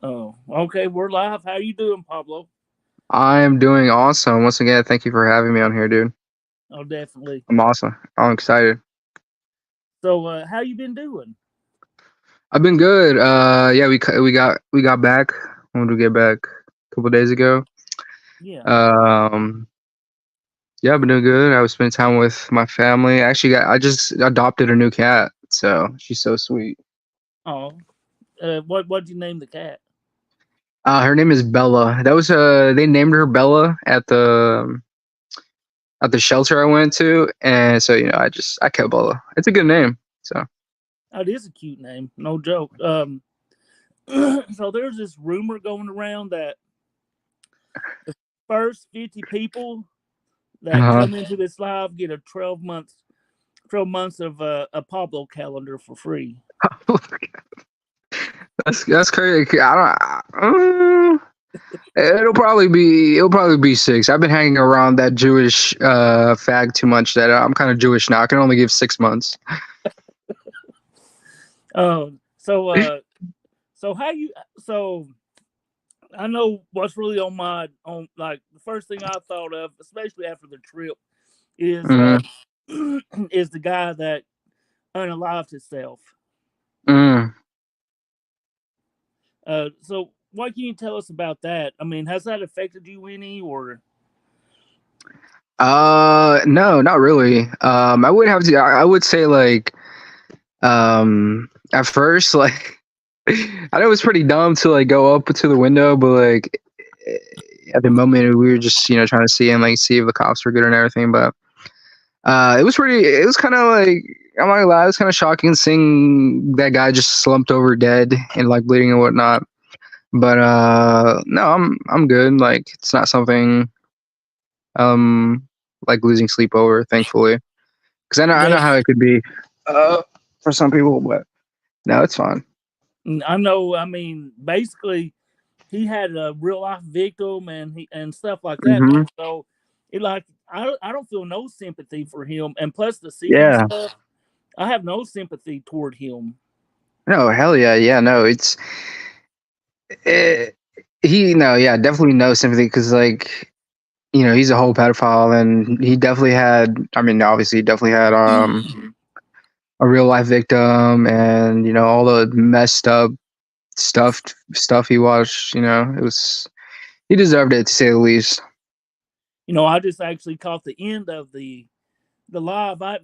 Oh, okay. We're live. How you doing, Pablo? I am doing awesome. Once again, thank you for having me on here, dude. Oh, definitely. I'm awesome. I'm excited. So, how you been doing? I've been good. Yeah, we got back. When did we get back? A couple days ago. Yeah. Um, yeah, I've been doing good. I was spending time with my family. I just adopted a new cat, so she's so sweet. Oh, what'd you name the cat? Her name is Bella. They named her Bella at the shelter I went to, and so I kept Bella. It's a good name. So. Oh, it is a cute name. No joke. So there's this rumor going around that the first 50 people that Uh-huh. come into this live get a 12 months of a Pablo calendar for free. That's crazy. I don't. It'll probably be 6. I've been hanging around that Jewish fag too much that I'm kind of Jewish now. I can only give 6 months. So so how you so I know what's really on my on like the first thing I thought of, especially after the trip, is Mm, is the guy that unalived himself. mm. So what can you tell us about that? I mean, has that affected you any or No, not really. I would have to. I would say like at first like I know it was pretty dumb to like go up to the window, but like at the moment we were just trying to see and like see if the cops were good and everything, but. It was kind of like, I'm not gonna lie, it was kind of shocking seeing that guy just slumped over dead and like bleeding and whatnot. But no, I'm good. Like it's not something um like losing sleep over, thankfully, because I know that? how it could be for some people, but no, it's fine. I know. I mean, basically, he had a real life victim and stuff like that. Hmm. Though, so it like I don't feel no sympathy for him, and plus the city Yeah. stuff, I have no sympathy toward him. No, hell yeah, yeah. No, eh, yeah, definitely no sympathy because like he's a whole pedophile, and he definitely had. I mean, obviously, he definitely had a real life victim, and all the messed up stuff he watched. It was he deserved it to say the least. I just actually caught the end of the live. I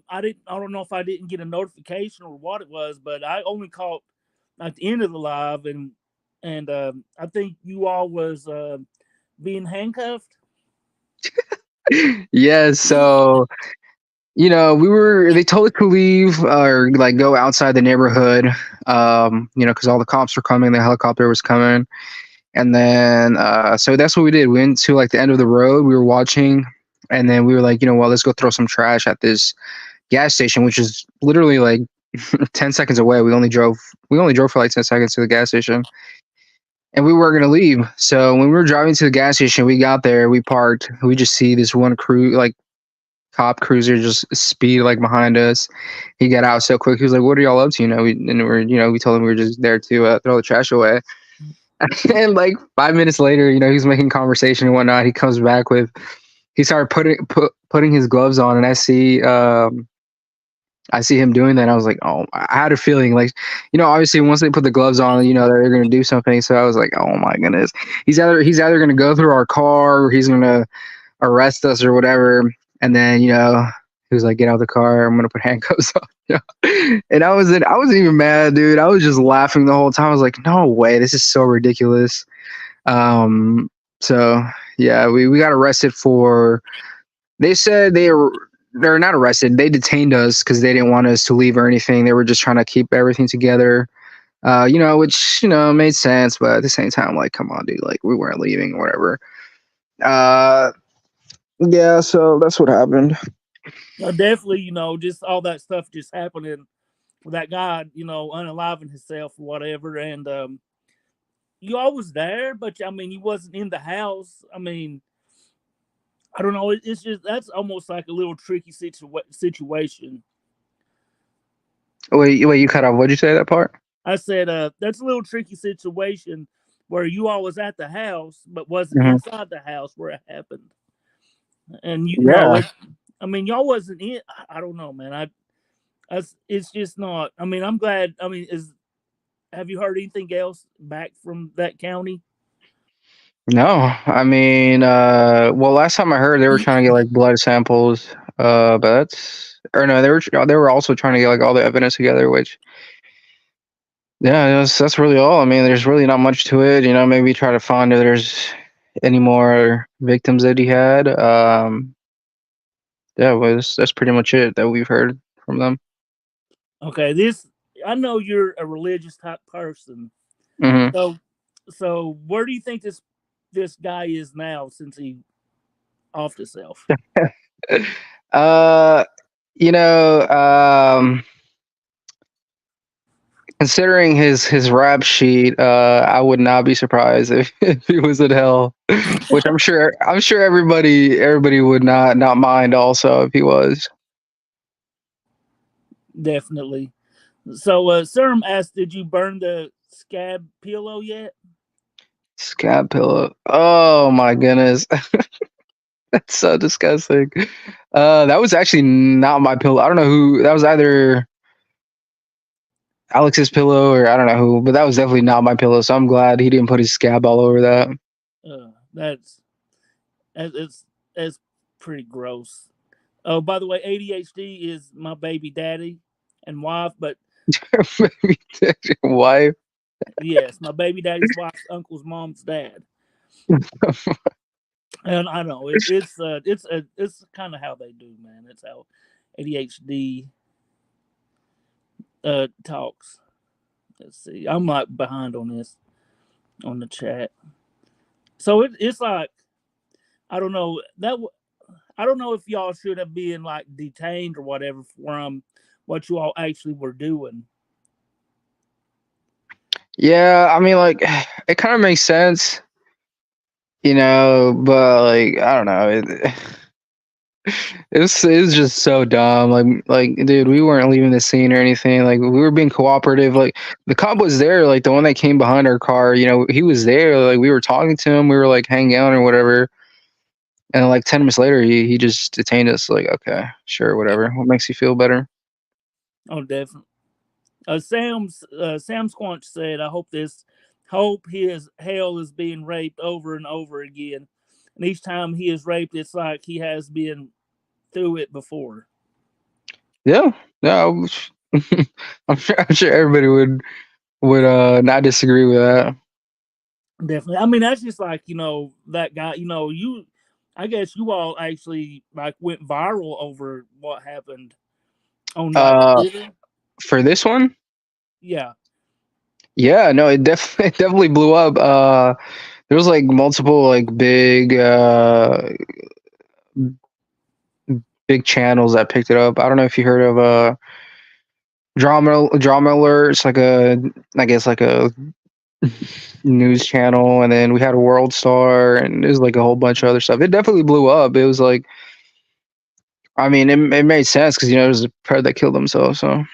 don't know if I didn't get a notification or what it was, but I only caught at the end of the live, and I think you all was being handcuffed. Yeah, so they told us to leave or like go outside the neighborhood, because all the cops were coming, the helicopter was coming. And then, so that's what we did. We went to like the end of the road. We were watching, and then we were like, well, let's go throw some trash at this gas station, which is literally like 10 seconds away. We only drove for like 10 seconds to the gas station, and we were gonna leave. So when we were driving to the gas station, we got there, we parked. We just see this one crew, like cop cruiser, just speed like behind us. He got out so quick. He was like, "What are y'all up to?" We told him we were just there to throw the trash away. And like 5 minutes later, he's making conversation and whatnot. He started putting his gloves on, and I see him doing that. And I was like, oh, I had a feeling like, obviously once they put the gloves on, they're gonna do something. So I was like, oh my goodness, he's either gonna go through our car or he's gonna arrest us or whatever. And then he was like, get out of the car. I'm gonna put handcuffs on. And I wasn't even mad, dude. I was just laughing the whole time. I was like, no way, this is so ridiculous. Um, so yeah, we got arrested for. They said they're not arrested. They detained us because they didn't want us to leave or anything. They were just trying to keep everything together. Which made sense, but at the same time, like, come on, dude, like we weren't leaving or whatever. Uh, yeah, so that's what happened. Definitely, just all that stuff just happening with that guy, unaliving himself or whatever. And you always there, but I mean, you wasn't in the house. I mean, I don't know. It's just that's almost like a little tricky situation. Wait, you cut off. What'd you say that part? I said, that's a little tricky situation where you all was at the house but wasn't Mhm. inside the house where it happened. And you know Yeah. it. I mean, y'all wasn't in. I don't know, man. It's just not. I mean, I'm glad. I mean, is have you heard anything else back from that county? No, I mean, well, last time I heard they were trying to get like blood samples, but that's or no, they were also trying to get like all the evidence together, which yeah, that's really all. I mean, there's really not much to it. Maybe try to find if there's any more victims that he had. Yeah, was that's pretty much it that we've heard from them. Okay, this I know you're a religious type person. Hmm. So, so where do you think this guy is now since he offed himself? uh, you know, considering his rap sheet, I would not be surprised if, if he was in hell. Which I'm sure everybody would not mind also if he was. Definitely. So, Serum asked, "Did you burn the scab pillow yet?" Scab pillow. Oh my goodness. That's so disgusting. That was actually not my pillow. I don't know who that was, either Alex's pillow or I don't know who, but that was definitely not my pillow. So I'm glad he didn't put his scab all over that. That's that's pretty gross. Oh, by the way, ADHD is my baby daddy and wife, but Maybe that's your wife. yes, my baby daddy's wife's uncle's mom's dad. And I know it's kind of how they do, man. It's how ADHD talks. Let's see, I'm like behind on this on the chat. So it's like I don't know I don't know if y'all should have been like detained or whatever from what you all actually were doing. Yeah, I mean, like, it kind of makes sense, but like, I don't know. It was just so dumb. Like, dude, we weren't leaving the scene or anything. Like, we were being cooperative. Like, the cop was there. Like, the one that came behind our car. He was there. Like, we were talking to him. We were like hanging out or whatever. And like 10 minutes later, he just detained us. Like, okay, sure, whatever. What makes you feel better? Oh, definitely. Sam Squanch said, hope his hell is being raped over and over again, and each time he is raped, it's like he has been through it before." Yeah, yeah. I'm sure everybody would not disagree with that. Definitely. I mean, that's just like that guy. I guess you all actually like went viral over what happened on like Uh, Twitter. for this one, Yeah. yeah, no, it definitely blew up. There was like multiple like big channels that picked it up. I don't know if you heard of drama alert. It's like I guess like a news channel, and then we had a World Star, and there's like a whole bunch of other stuff. It definitely blew up. It was like, I mean, it made sense because it was a pair that killed himself. So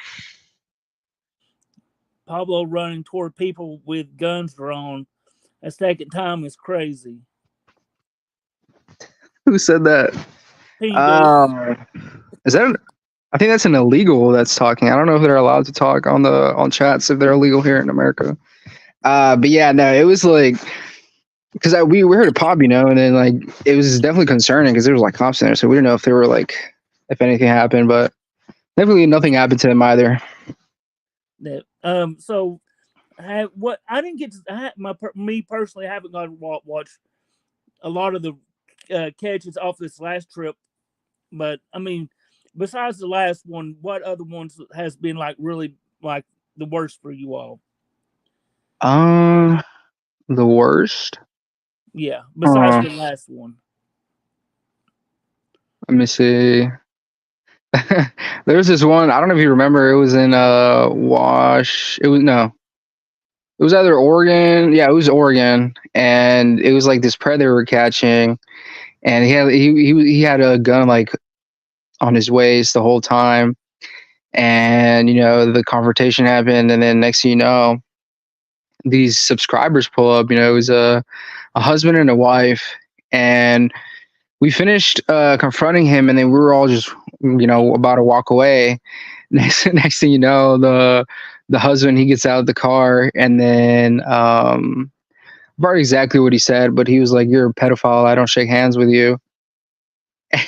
Pablo running toward people with guns drawn a second time is crazy. who said that? He Boots. Um, is that? I think that's an illegal that's talking. I don't know if they're allowed to talk on chats if they're illegal here in America. But yeah, no, it was like because we heard a pop, and then like it was definitely concerning because there was like cops in there, so we didn't know if they were like if anything happened, but definitely nothing happened to them either. That so what I didn't get to me personally I haven't got to watch a lot of the catches off this last trip, but I mean, besides the last one, what other ones has been like really like the worst for you all? Um, the worst. Yeah, besides Uh, the last one. Let me see. There was this one. I don't know if you remember. It was in Wash. It was no. It was either Oregon. Yeah, it was Oregon, and it was like this predator were catching, and he had a gun like on his waist the whole time, and the confrontation happened, and then next thing you know, these subscribers pull up. It was a husband and a wife, and we finished confronting him, and then we were all just about to walk away. Next thing you know, the husband, he gets out of the car, and then I forgot exactly what he said, but he was like, "You're a pedophile. I don't shake hands with you."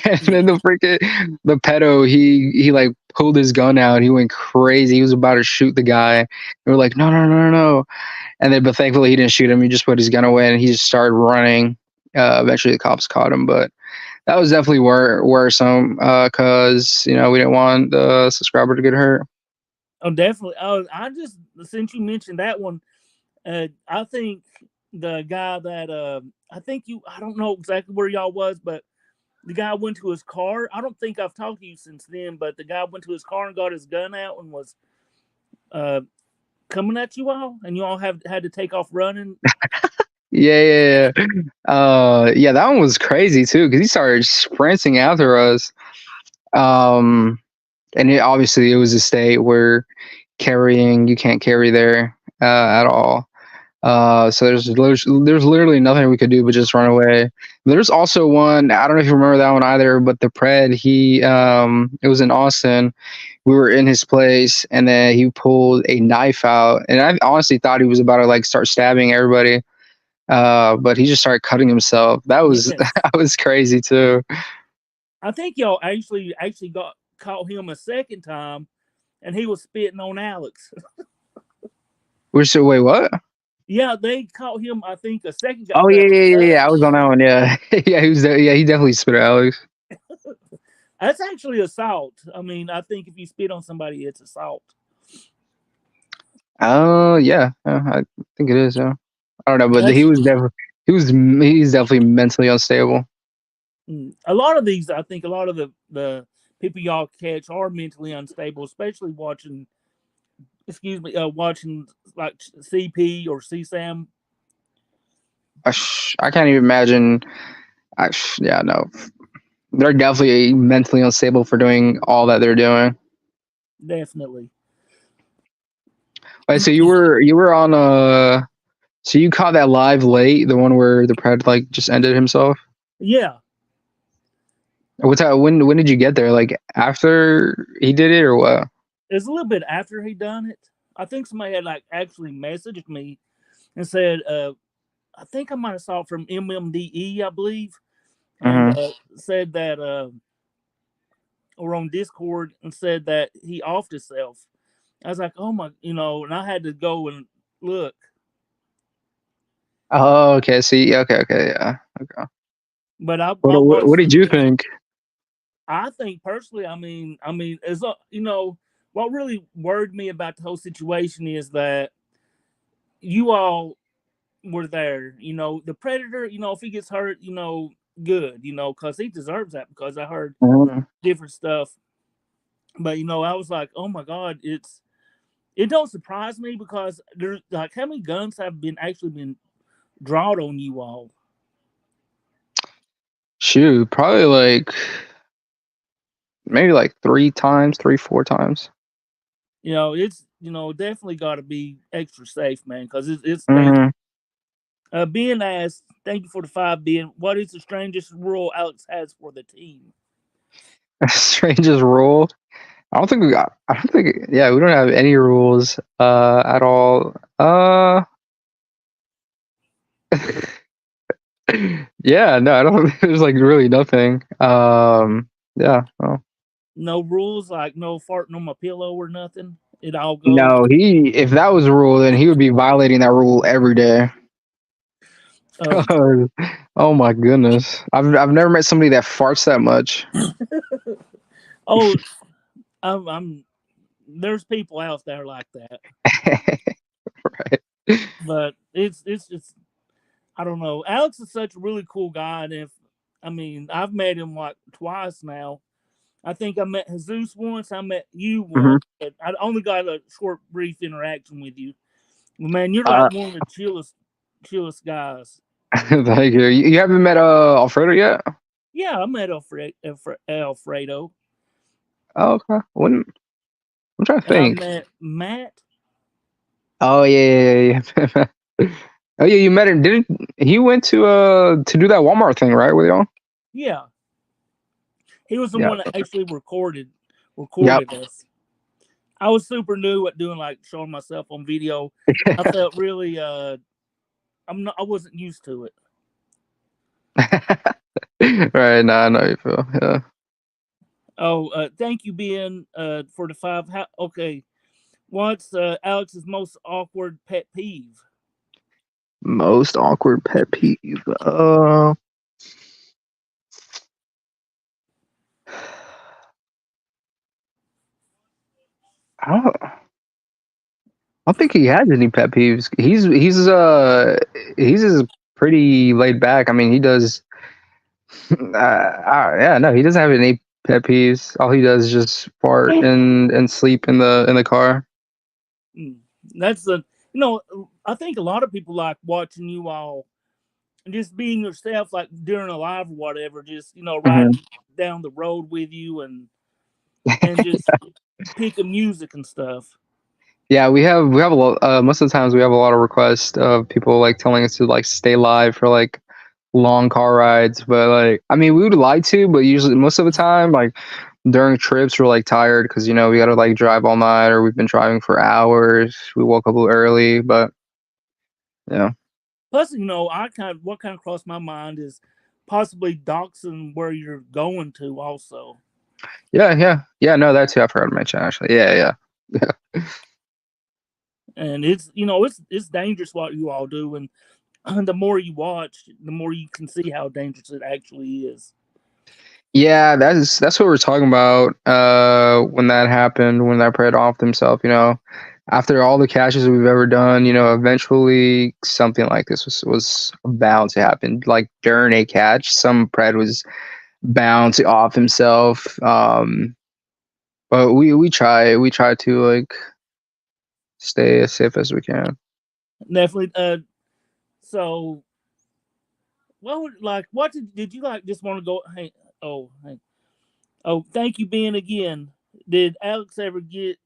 And then the pedo, he like pulled his gun out. He went crazy. He was about to shoot the guy. And we're like, no, no, no, no, no. And then, but thankfully, he didn't shoot him. He just put his gun away and he just started running. Eventually, the cops caught him, but that was definitely worrisome because we didn't want the subscriber to get hurt. Oh, definitely. Oh, I just since you mentioned that one, I think the guy that I think you I don't know exactly where y'all was, but the guy went to his car. I don't think I've talked to you since then, but the guy went to his car and got his gun out and was uh, coming at you all, and you all have had to take off running. Yeah, yeah, yeah. Yeah, that one was crazy too because he started sprinting after us. Um, and obviously it was a state where carrying you can't carry there at all. So there's literally nothing we could do but just run away. There's also one, I don't know if you remember that one either, but the Pred, he it was in Austin. We were in his place, and then he pulled a knife out, and I honestly thought he was about to like start stabbing everybody. But he just started cutting himself. That was Yes, that was crazy too. I think y'all actually got caught him a second time, and he was spitting on Alex. We're so wait, what? Yeah, they caught him. I think a second Oh yeah, yeah, yeah, yeah. I was on that one. Yeah, yeah. Yeah, he definitely spit at Alex. that's actually assault. I mean, I think if you spit on somebody, it's assault. Oh yeah, I think it is. Yeah. I don't know, but That's he's definitely mentally unstable. a lot of these. I think a lot of the people y'all catch are mentally unstable, especially watching. Excuse me, watching like CP or CSAM. I can't even imagine. Yeah, no, they're definitely mentally unstable for doing all that they're doing. Definitely. Wait, so you were on so you caught that live late, the one where the Pred like just ended himself. Yeah, What's that? When did you get there? Like after he did it or what? it's a little bit after he done it. I think somebody had like actually messaged me and said, I think I might have saw it from MMDE, I believe, and Hmm. said that, or on Discord, and said that he offed himself. I was like, oh my, and I had to go and look. Oh, okay. See, okay, okay, yeah. Okay. But I What watched did the you video. think? I think personally, as what really worried me about the whole situation is that you all were there. The predator. If he gets hurt, good. Because he deserves that. Because I heard Mhm. different stuff, but I was like, oh my god, it don't surprise me because there's like how many guns have been actually been drawn on you all. Shoot, probably like maybe like 3 times, 4 times. It's definitely got to be extra safe, man, because it's dangerous. Hmm. Being asked, thank you for the 5 being. What is the strangest rule Alex has for the team? Strangest rule. I don't think we got. I don't think. Yeah, we don't have any rules at all. Yeah, no, I don't. There's like really nothing. Yeah. Well, No rules, like no farting on my pillow or nothing. It all goes. no, he. If that was a rule, then he would be violating that rule every day. Uh, Oh my goodness, I've never met somebody that farts that much. oh, I'm. There's people out there like that, Right. but it's just I don't know. Alex is such a really cool guy, and if I've met him like twice now. I think I met Jesus once. I met you Hmm. once, but I only got a short, brief interaction with you. Man, you're like Uh, one of the chillest guys. thank you. You haven't met Alfredo yet? Yeah, I met Alfredo, Oh, okay. When I'm trying to and I think. met Matt. Oh yeah, yeah, yeah. Oh yeah, you met him. Didn't he went to do that Walmart thing, right, with y'all? Yeah, he was the Yeah. one that actually Yep. recorded us. I was super new at doing like showing myself on video. I felt really I wasn't used to it. Right. Nah, I know you feel. Yeah. Oh, thank you, Ben, for the five. Okay, what's Alex's most awkward pet peeve? Most awkward pet peeve. I don't think he has any pet peeves. He's just pretty laid back. I mean, he does. Yeah, no, he doesn't have any pet peeves. All he does is just fart and sleep in the car. Mm, that's the I think a lot of people like watching you all and just being yourself, like during a live or whatever. Just Mhm. riding down the road with you and just picking music and stuff. Yeah, we have a lot. Most of the times we have a lot of requests of people like telling us to like stay live for like long car rides. But like, I mean, we would like to, but usually most of the time, like during trips, we're like tired because we got to like drive all night or we've been driving for hours. We woke up a little early, but yeah, Plus, I what kind of crossed my mind is possibly doxing where you're going to also. yeah. No, that's too. I forgot to mention actually. Yeah. And it's it's dangerous what you all do, and the more you watch, the more you can see how dangerous it actually is. Yeah, that's what we're talking about. When that happened, when that pred offed himself, after all the catches we've ever done, eventually something like this was bound to happen. Like during a catch, some pred was bound to off himself. But we try to like stay as safe as we can. Definitely. So, what did you like? Just want to go? Hey, oh, thank you, Ben, again. Did Alex ever get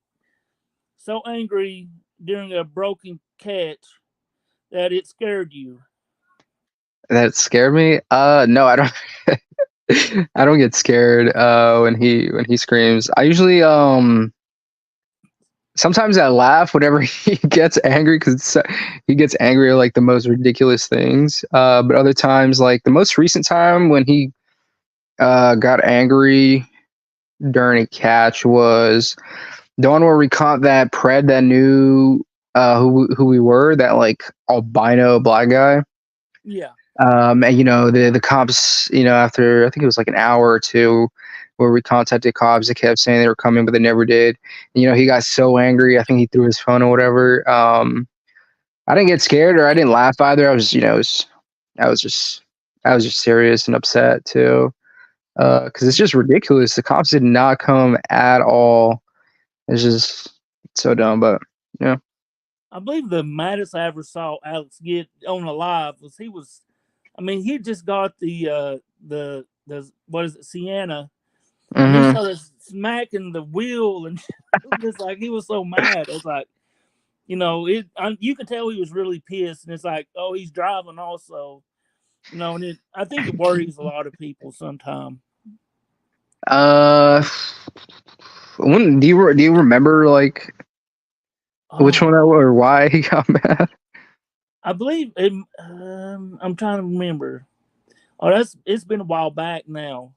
so angry during a broken catch that it scared you? That scared me. No, I don't. I don't get scared when he screams. I usually sometimes I laugh whenever he gets angry because he gets angry at like the most ridiculous things. But other times, like the most recent time when he got angry during a catch was the one where we caught that pred that knew who we were, that like albino black guy. Yeah, And the cops, after I think it was like an hour or two, where we contacted cops, they kept saying they were coming, but they never did. He got so angry. I think he threw his phone or whatever. I didn't get scared or I didn't laugh either. I was, I was just, I was just serious and upset too, because it's just ridiculous. The cops did not come at all. It's just so dumb, but yeah. I believe the maddest I ever saw Alex get on a live was he was. I mean, he just got the what is it, Sienna, and he Hmm. started smacking the wheel, and just like he was so mad. It's like you could tell he was really pissed, and it's like, oh, he's driving also, and I think it worries a lot of people sometimes. Uh, when do you remember like which one Oh, that was or why he got mad? I believe it, I'm trying to remember. Oh, it's been a while back now,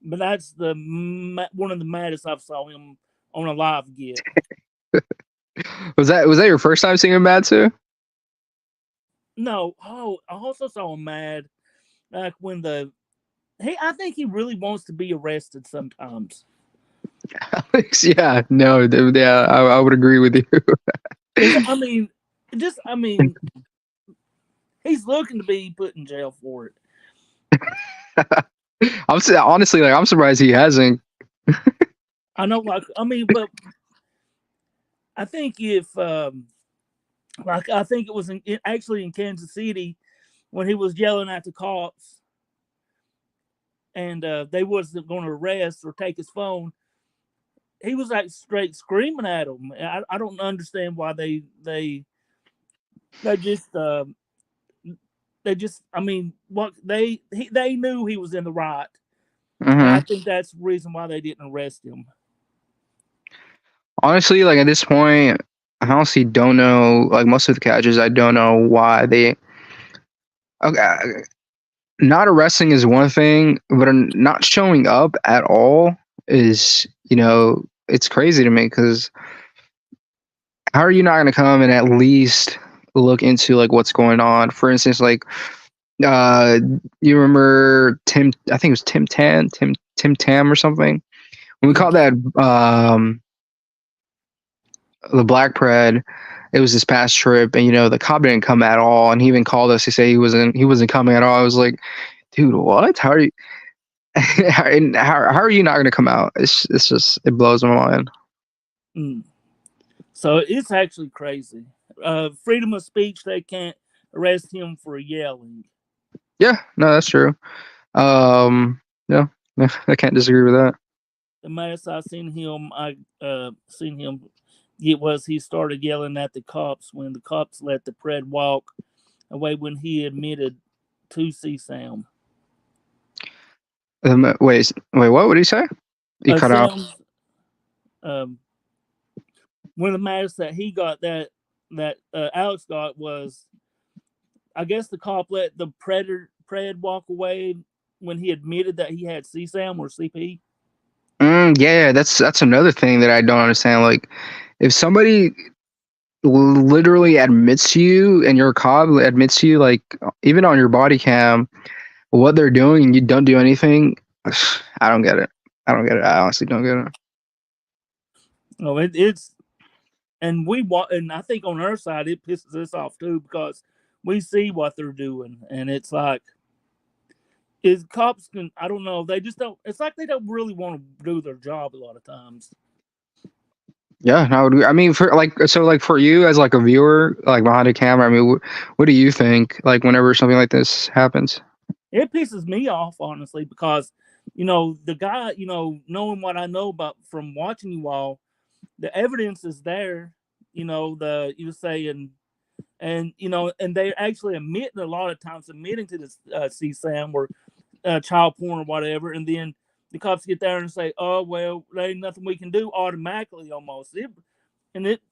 but that's one of the maddest I've saw him on a live get. Was that your first time seeing him mad too? No, oh, I also saw him mad like when I think he really wants to be arrested sometimes. Alex, yeah, no, yeah, I would agree with you. Cause I mean, I mean, he's looking to be put in jail for it. Honestly, like I'm surprised he hasn't. I know, like I mean, but I think if like I think it was actually in Kansas City when he was yelling at the cops and they wasn't going to arrest or take his phone. he was like straight screaming at him. I don't understand why they just I mean, what they knew he was in the right, and I Hmm. think that's the reason why they didn't arrest him. Honestly, like at this point, I honestly don't know. Like most of the catches, I don't know why they. Okay, not arresting is one thing, but not showing up at all is, it's crazy to me because how are you not going to come and at least look into like what's going on? For instance, like uh, you remember Tim? I think it was Tim Tam or something. When we Mm. caught that the black pred, it was this past trip, and the cop didn't come at all, and he even called us to say he wasn't coming at all. I was like, dude, what? How are you? how are you not going to come out? It's just it blows my mind. Mm. So it's actually crazy. Freedom of speech. They can't arrest him for yelling. Yeah, no, that's true. Yeah, I can't disagree with that. The mass I seen him get was he started yelling at the cops when the cops let the pred walk away when he admitted to see Sam. Wait, what? What did he say? You cut out. Sam's um, one of the matters that he got that Alex got was, I guess the cop let the pred walk away when he admitted that he had CSAM or CP. Yeah, that's another thing that I don't understand. Like, if somebody literally admits to you and your cop admits to you, like even on your body cam, what they're doing and you don't do anything, I don't get it. I don't get it. I honestly don't get it. No, it's and and I think on our side it pisses us off too because we see what they're doing and it's like is cops can I don't know they just don't it's like they don't really want to do their job a lot of times. Yeah, no, I mean, for like, so like for you as like a viewer, like behind a camera, I mean, what do you think? Like whenever something like this happens? It pisses me off honestly because the guy knowing what I know about from watching you all, the evidence is there. The you saying and and they actually admit a lot of times admitting to this CSAM or child porn or whatever, and then the cops get there and say, "Oh well, there ain't nothing we can do," automatically almost. It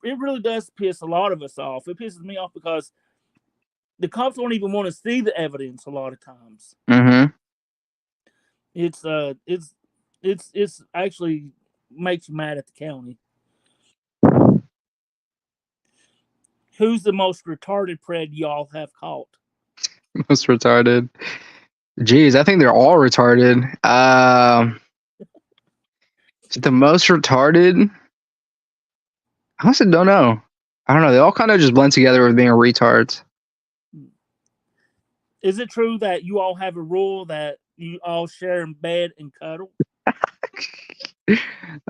really does piss a lot of us off. It pisses me off because the cops don't even want to see the evidence a lot of times. Mm-hmm. It's it's actually makes you mad at the county. Who's the most retarded pred y'all have caught? Most retarded. Jeez, I think they're all retarded. The most retarded. I honestly don't know. I don't know. They all kind of just blend together with being retards. Is it true that you all have a rule that you all share in bed and cuddle?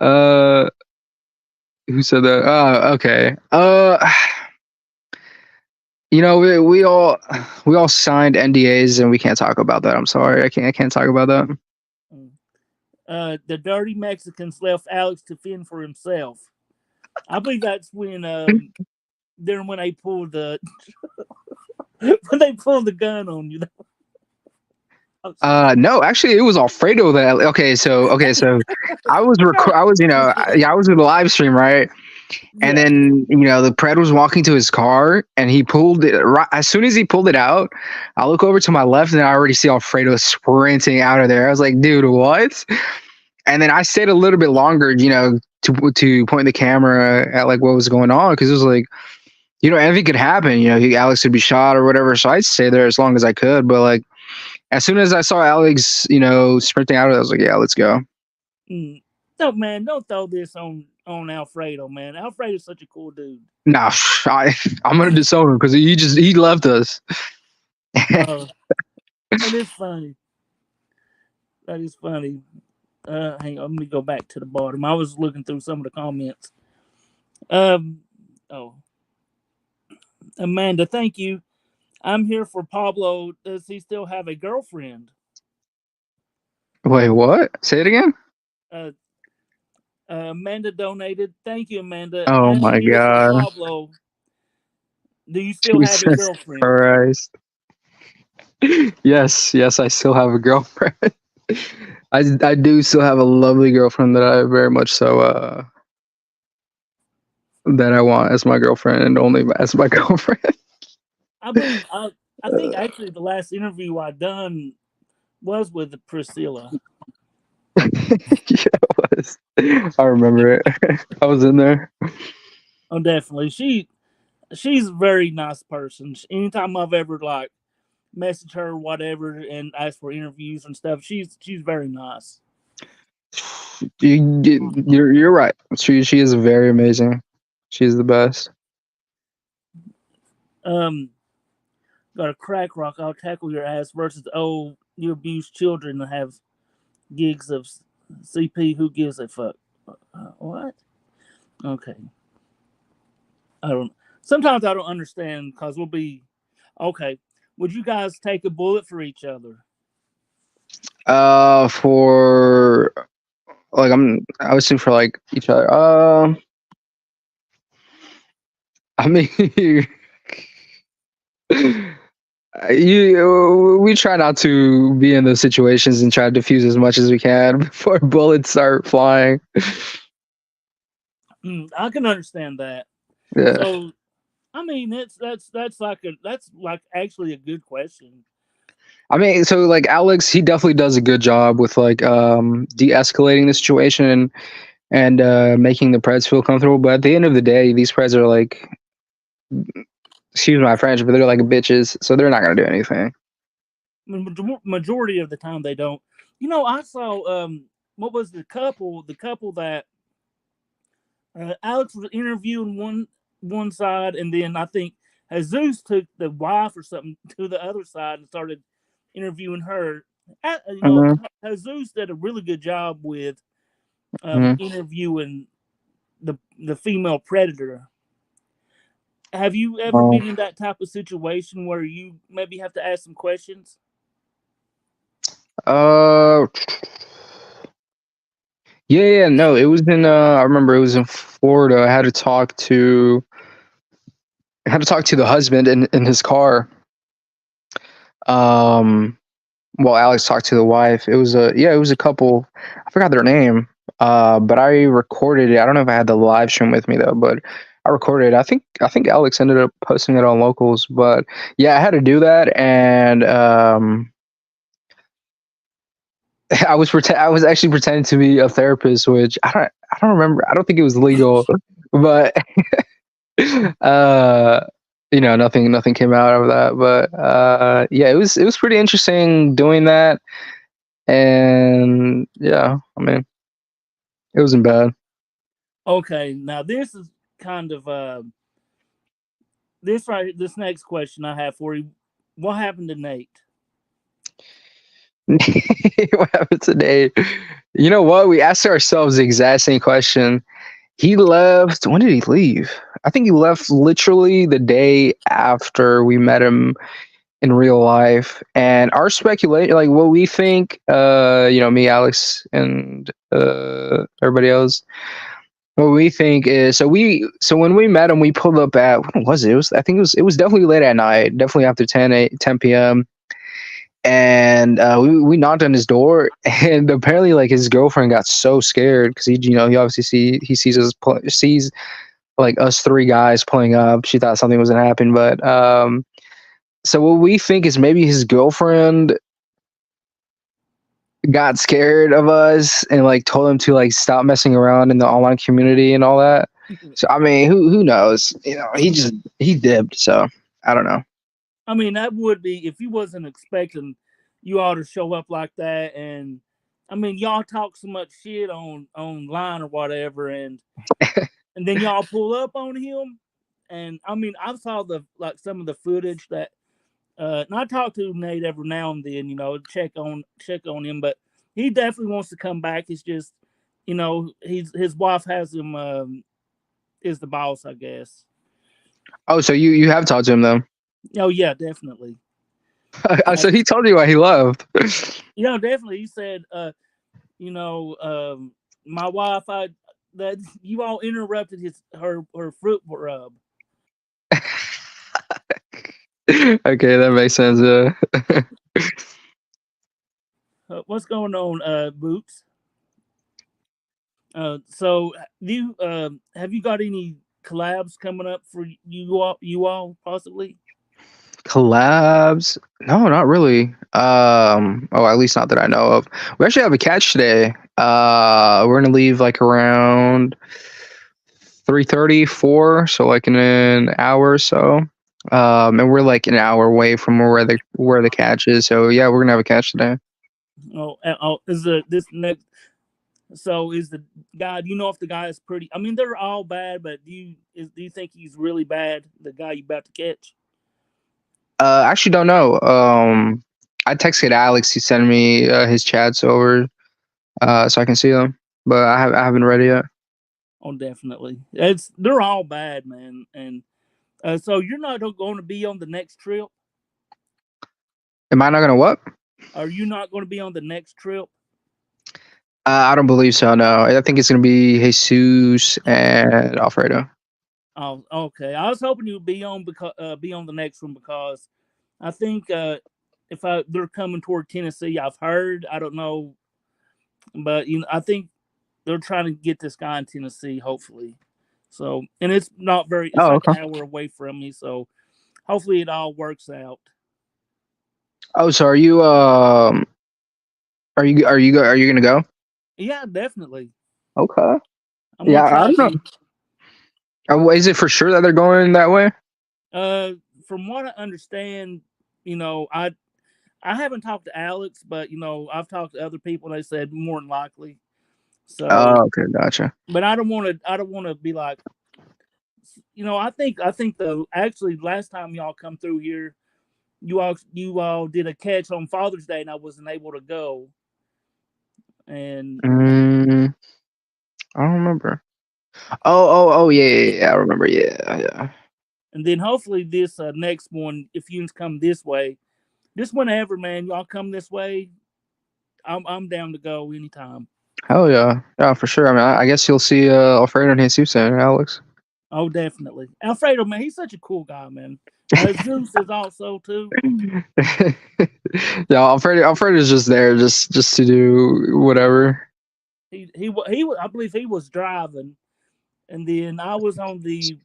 Uh, who said that? Okay. We all signed NDAs and we can't talk about that. I'm sorry. I can't talk about that. Mm. The dirty Mexicans left Alex to fend for himself. I believe that's when then when they pulled the when they pulled the gun on you. No, actually, it was Alfredo that. Okay, so I was, yeah, I was in the live stream, right? And Yeah. then, the pred was walking to his car and he pulled it right as soon as he pulled it out. I look over to my left and I already see Alfredo sprinting out of there. I was like, dude, what? And then I stayed a little bit longer, to point the camera at like what was going on because it was like, anything could happen. Alex could be shot or whatever. So I'd stay there as long as I could. But like, as soon as I saw Alex, sprinting out of it, I was like, yeah, let's go. Mm. No man, don't throw this on Alfredo, man. Alfredo's such a cool dude. Nah, I'm gonna disown him because he left us. Uh, that is funny. That is funny. Hang on, let me go back to the bottom. I was looking through some of the comments. Um, oh, Amanda, thank you. I'm here for Pablo. Does he still have a girlfriend? Wait, what? Say it again. Uh, Amanda donated. Thank you, Amanda. Oh Asks my here for god. Pablo. Do you still have a Jesus girlfriend? Christ. Yes, yes, I still have a girlfriend. I do still have a lovely girlfriend that I very much so that I want as my girlfriend and only as my girlfriend. I believe I think actually the last interview I done was with Priscilla. Yeah, it was. I remember it. I was in there. Oh, definitely. She's a very nice person. Anytime I've ever like message her, whatever, and ask for interviews and stuff, she's very nice. You're right. She is very amazing. She's the best. Um, got a crack rock. I'll tackle your ass versus oh, you abuse children and have gigs of CP. Who gives a fuck? What? Okay, I don't. Sometimes I don't understand because we'll be okay. Would you guys take a bullet for each other? For like I was saying for like each other. I mean, we try not to be in those situations and try to diffuse as much as we can before bullets start flying. I can understand that. Yeah. So I mean, that's like actually a good question. I mean, so like Alex, he definitely does a good job with like de-escalating the situation and making the Preds feel comfortable. But at the end of the day, these Preds are like, excuse my French, but they're like bitches, so they're not gonna do anything. I mean, majority of the time they don't. You know, I saw what was the couple that Alex was interviewing one side, and then I think Jesus took the wife or something to the other side and started interviewing her. You know, Mm-hmm. Jesus did a really good job with Mm-hmm. interviewing the female predator. Have you ever Uh, been in that type of situation where you maybe have to ask some questions? uh, yeah, yeah, no, it was in. I remember it was in Florida. I had to talk to the husband in his car. Um, well, Alex talked to the wife. It was a couple. I forgot their name. But I recorded it. I don't know if I had the live stream with me though, but I recorded it. I think Alex ended up posting it on locals. But yeah, I had to do that, and I was actually pretending to be a therapist, which I don't remember. I don't think it was legal, but uh nothing came out of that. But yeah, it was pretty interesting doing that, and yeah, I mean, it wasn't bad. Okay, now this is kind of this next question I have for you. What happened to Nate? What happened today? You know what? We asked ourselves the exact same question. He left. When did he leave? I think he left literally the day after we met him in real life. And our speculation, like what we think, me, Alex, and everybody else, what we think is so when we met him, we pulled up at when was it? I think it was definitely late at night, definitely after 10 p.m. And we knocked on his door, and apparently like his girlfriend got so scared because he obviously he sees sees like us three guys pulling up. She thought something was gonna happen, but so what we think is maybe his girlfriend got scared of us and like told him to like stop messing around in the online community and all that. So I mean, who knows? He dipped. So I don't know. I mean, that would be if you wasn't expecting you all to show up like that, and I mean, y'all talk so much shit on online or whatever, and then y'all pull up on him, and I mean, I saw the like some of the footage that, and I talk to Nate every now and then, you know, check on him, but he definitely wants to come back. It's just, you know, his wife has him is the boss, I guess. Oh, so you have talked to him though? Oh yeah, definitely. So he told you why he left. You know, definitely. He said, you know, my wife, that you all interrupted her fruit rub. Okay, that makes sense. Yeah. What's going on, Boots? So you have you got any collabs coming up for you all possibly? Collabs? No, not really. Oh, at least not that I know of. We actually have a catch today. We're gonna leave like around 3:30, 4, so like in an hour or so. And we're like an hour away from where the catch is. So yeah, we're gonna have a catch today. Is the this next? So is the guy? Do you know if the guy is pretty? I mean, they're all bad, but do you think he's really bad? The guy you about to catch? Actually, don't know. I texted Alex. He sent me his chats over, so I can see them. But I haven't read it yet. Oh, definitely. They're all bad, man. And so you're not going to be on the next trip? Am I not gonna what? Are you not going to be on the next trip? I don't believe so. No, I think it's gonna be Jesus and Alfredo. Oh, okay. I was hoping you'd be on the next one because I think if they're coming toward Tennessee, I've heard. I don't know, but I think they're trying to get this guy in Tennessee. Hopefully, so and it's not very. It's Oh, like an okay. hour away from me, so hopefully it all works out. Oh, so are you gonna go? Yeah, definitely. Okay. I'm gonna Yeah, I try don't know. to. Is it for sure that they're going that way? Uh, from what I understand, you know, I haven't talked to Alex, but I've talked to other people. And they said more than likely. So, Oh, okay, gotcha. but I don't want to. I don't want to be like, I think the actually last time y'all come through here, you all did a catch on Father's Day, and I wasn't able to go. And Mm, I don't remember. Oh, yeah, yeah, yeah. I remember. Yeah, yeah. and then hopefully this next one, if you come this way, just whenever, man, y'all come this way, I'm down to go anytime. Hell yeah, yeah, for sure. I mean, I guess you'll see Alfredo and Jesus and Alex. Oh, definitely. Alfredo, man, he's such a cool guy, man. Zeus is also too. Yeah, Alfredo's just there, just to do whatever. I believe he was driving, and then I was on the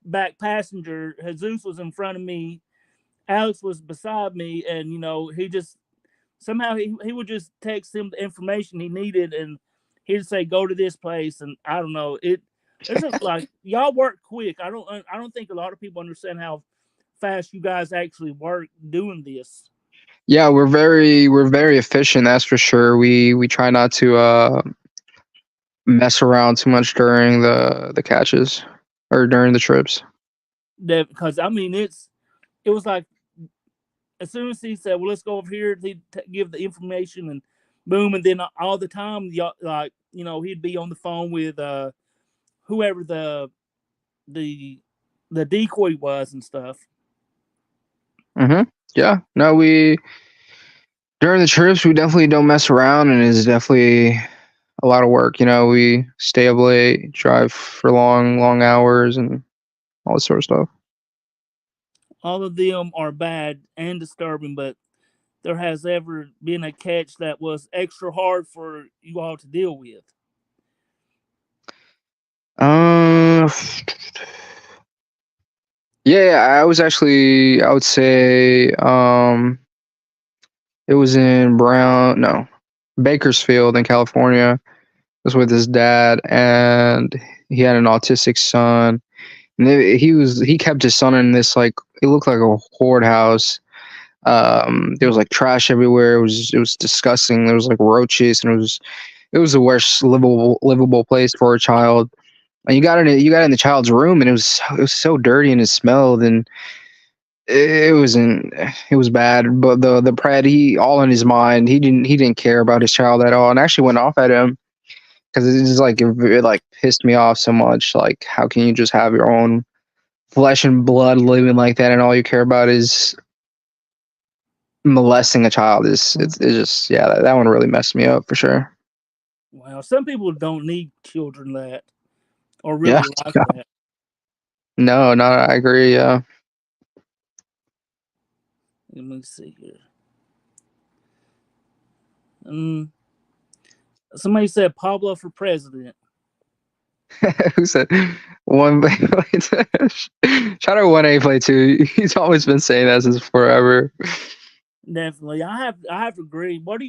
back passenger. Jesus was in front of me. Alex was beside me, and he just somehow he would just text him the information he needed, and he'd say go to this place, and I don't know it. It's just like y'all work quick. I don't think a lot of people understand how fast you guys actually work doing this. Yeah, we're very efficient. That's for sure. We try not to mess around too much during the catches or during the trips. That because I mean it was like as soon as he said, "Well, let's go over here," he'd give the information and boom, and then all the time, like he'd be on the phone with whoever the the decoy was and stuff. Hmm. Yeah. No, we during the trips we definitely don't mess around, and it's definitely a lot of work. We stay up late, drive for long hours, and all this sort of stuff. All of them are bad and disturbing, but there has ever been a catch that was extra hard for you all to deal with. Uh, yeah, I was actually, I would say, it was in no, Bakersfield in California. It was with his dad, and he had an autistic son. And he kept his son in this like it looked like a hoard house. There was like trash everywhere. It was disgusting. There was like roaches, and it was the worst livable place for a child. And you got in the child's room, and it was so dirty and it smelled, and it was bad. But the pred, he all in his mind, he didn't care about his child at all, and actually went off at him because it's just like it like pissed me off so much. Like, how can you just have your own flesh and blood living like that, and all you care about is molesting a child? It's just, yeah, that one really messed me up for sure. Wow, some people don't need children that or Yeah. really like that. No, no, I agree. Yeah. Let me see here. Mm, somebody said Pablo for president. Who said one play play two? Shout out 1A play two. He's always been saying that since forever. Definitely, I have to agree. What do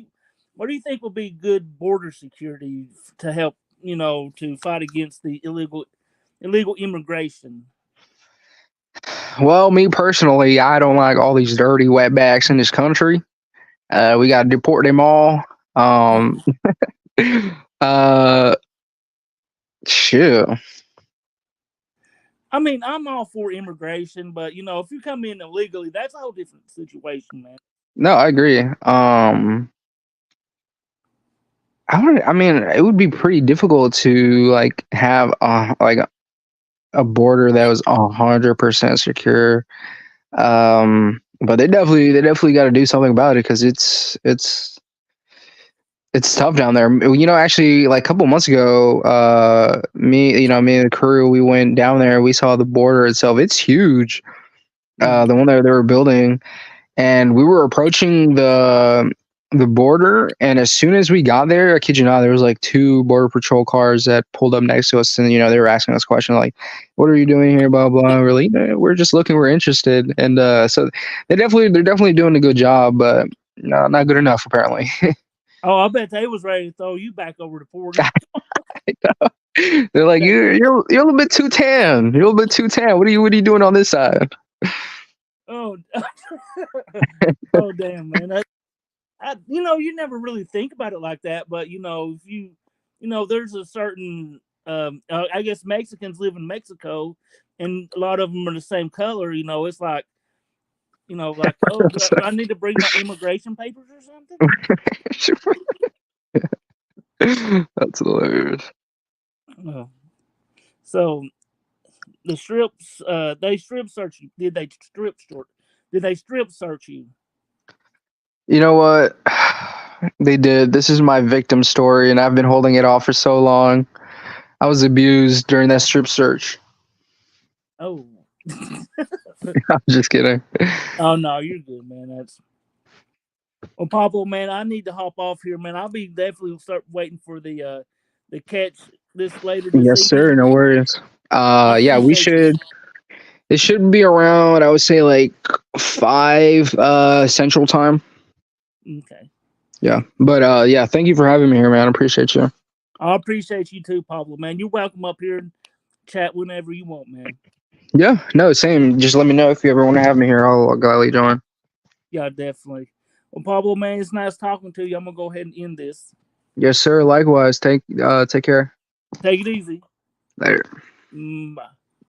you think will be good border security to help to fight against the illegal immigration? Well, me personally, I don't like all these dirty wetbacks in this country. We got to deport them all. Um, uh, shit. I mean, I'm all for immigration, but if you come in illegally, that's a whole different situation, man. No, I agree. I mean, it would be pretty difficult to like have a border that was 100% secure. But they definitely got to do something about it because it's tough down there. Actually, like a couple months ago, me and the crew, we went down there. We saw the border itself. It's huge. Mm. The one that they were building, and we were approaching the border. And as soon as we got there, I kid you not, there was like two border patrol cars that pulled up next to us, and they were asking us questions like, "What are you doing here?" Blah blah. We're like, "We're just looking. We're interested." And so they're definitely doing a good job, but no, not good enough apparently. Oh, I bet they was ready to throw you back over the border. They're like, you're a little bit too tan. You're a little bit too tan. What are you doing on this side? Oh, oh, damn, man. You never really think about it like that, but if there's a certain, I guess Mexicans live in Mexico, and a lot of them are the same color. It's like, oh, do I need to bring my immigration papers or something? That's hilarious. Oh. So the strips, they strip search you. Did they strip search you? You know what? They did. This is my victim story, and I've been holding it off for so long. I was abused during that strip search. Oh, I'm just kidding. oh no, you're good, man. That's well, Pablo, man. I need to hop off here, man. I'll be definitely start waiting for the catch this later this Yes, evening. sir. No worries. I Yeah, we appreciate you. should. It should be around. I would say like 5 Central Time. Okay, Yeah, but yeah. Thank you for having me here, man. I appreciate you. I appreciate you too, Pablo, man. You're welcome up here and chat whenever you want, man. Yeah, no, same. Just let me know if you ever want to have me here. I'll gladly join. Yeah, definitely. Well, Pablo, man, it's nice talking to you. I'm gonna go ahead and end this. Yes, sir. Likewise. Take care. Take it easy. Later. Bye.